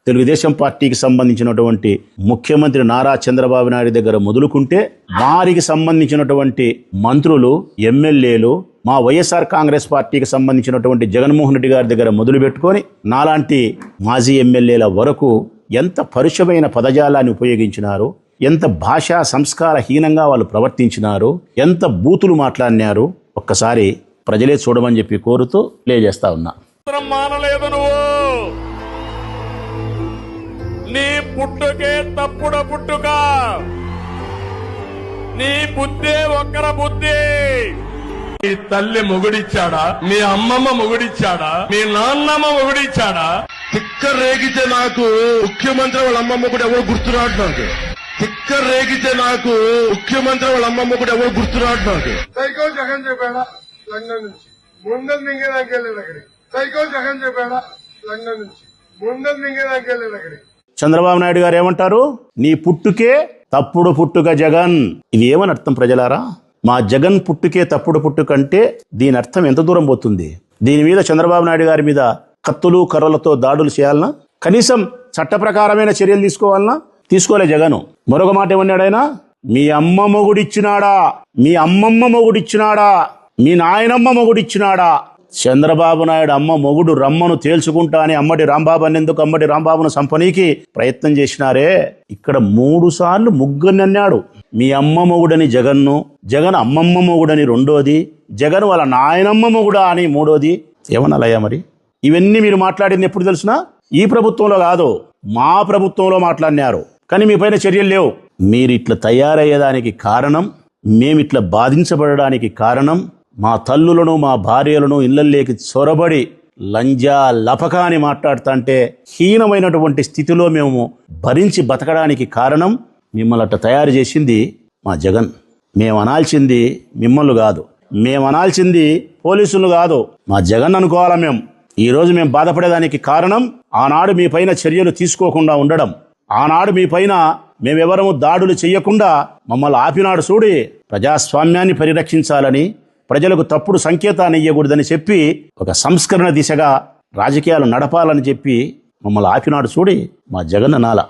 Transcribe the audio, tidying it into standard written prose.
తెలుగుదేశం పార్టీకి సంబంధించినటువంటి ముఖ్యమంత్రి నారా చంద్రబాబు నాయుడు దగ్గర మొదలుకుంటే వారికి సంబంధించినటువంటి మంత్రులు, ఎమ్మెల్యేలు, మా వైఎస్ఆర్ కాంగ్రెస్ పార్టీకి సంబంధించినటువంటి జగన్మోహన్ రెడ్డి గారి దగ్గర మొదలు పెట్టుకొని నాలాంటి మాజీ ఎమ్మెల్యేల వరకు ఎంత పరుషమైన పదజాలాన్ని ఉపయోగించినారు, ఎంత భాషా సంస్కార హీనంగా వాళ్ళు ప్రవర్తించినారు, ఎంత బూతులు మాట్లాడినారు ఒక్కసారి ప్రజలే చూడమని చెప్పి కోరుతూ ప్లే చేస్తా ఉన్నా. మానలేదు నువ్వు, నీ పుట్టుకే తప్పుడు పుట్టుక, నీ బుద్ధి ఒక్కర బుద్ధి. నీ తల్లి మొగుడిచ్చాడా, మీ అమ్మమ్మ మొగుడిచ్చాడా, మీ నాన్నమ్మ మొగుడిచ్చాడా? తిక్క రేగితే నాకు ముఖ్యమంత్రి వాళ్ళ అమ్మమ్మ కూడా ఎవరు గుర్తురాడు నాకు. తిక్క రేగితే నాకు ముఖ్యమంత్రి వాళ్ళ అమ్మమ్మ కూడా ఎవరు గుర్తురాడు నాకు. సైకో జగన్ చెప్పాడా లండన్ నుంచి ముందర మింగేదానికి వెళ్ళాడు అక్కడికి. సైకో జగన్ చెప్పాడా లండన్ నుంచి ముందర మింగేదానికి వెళ్ళాడు అక్కడికి. చంద్రబాబు నాయుడు గారు ఏమంటారు? నీ పుట్టుకే తప్పుడు పుట్టుక జగన్. ఇది ఏమని అర్థం ప్రజలారా? మా జగన్ పుట్టుకే తప్పుడు పుట్టుక అంటే దీని అర్థం ఎంత దూరం పోతుంది? దీని మీద చంద్రబాబు నాయుడు గారి మీద కత్తులు కర్రలతో దాడులు చేయాలనా? కనీసం చట్ట ప్రకారమైన చర్యలు తీసుకోవాలనా? తీసుకోలే జగను. మరొక మాట ఏమన్నాడు ఆయన? మీ అమ్మ మొగుడిచ్చినాడా, మీ అమ్మమ్మ మొగుడిచ్చినాడా, మీ నాయనమ్మ మొగుడిచ్చినాడా? చంద్రబాబు నాయుడు అమ్మ మొగుడు రమ్మను తేల్చుకుంటా అని అమ్మటి రాంబాబు అన్నందుకు అమ్మటి రాంబాబును సంపనీకి ప్రయత్నం చేసినారే. ఇక్కడ 3 సార్లు ముగ్గురిని అన్నాడు. మీ అమ్మ మొగుడని జగన్ను, జగన్ అమ్మమ్మ మొగుడని రెండోది, జగన్ వాళ్ళ నాయనమ్మ మొగుడా అని మూడోది. ఏమన్నాలయ్యా మరి? ఇవన్నీ మీరు మాట్లాడింది ఎప్పుడు తెలుసునా? ఈ ప్రభుత్వంలో కాదు, మా ప్రభుత్వంలో మాట్లాడినారు. కానీ మీ పైన చర్యలు లేవు. మీరు ఇట్లా తయారయ్యేదానికి కారణం, మేమిట్లా బాధించబడడానికి కారణం, మా తల్లులను మా భార్యలను ఇళ్లలోకి చొరబడి లంజా లపక అని మాట్లాడుతుంటే హీనమైనటువంటి స్థితిలో మేము భరించి బతకడానికి కారణం మిమ్మల్ని అట్లా తయారు చేసింది మా జగన్. మేము అనాల్సింది మిమ్మల్ని కాదు, మేము అనాల్సింది పోలీసులు కాదు, మా జగన్ అనుకోవాలా. మేము ఈరోజు మేము బాధపడేదానికి కారణం ఆనాడు మీ పైన చర్యలు తీసుకోకుండా ఉండడం, ఆనాడు మీ పైన మేమెవరము దాడులు చెయ్యకుండా మమ్మల్ని ఆపినాడు. చూడి, ప్రజాస్వామ్యాన్ని పరిరక్షించాలని, ప్రజలకు తప్పుడు సంకేతాన్ని ఇవ్వకూడదని చెప్పి ఒక సంస్కరణ దిశగా రాజకీయాలు నడపాలని చెప్పి మమ్మల్ని ఆపినాడు. చూడి, మా జగన్ అనాల.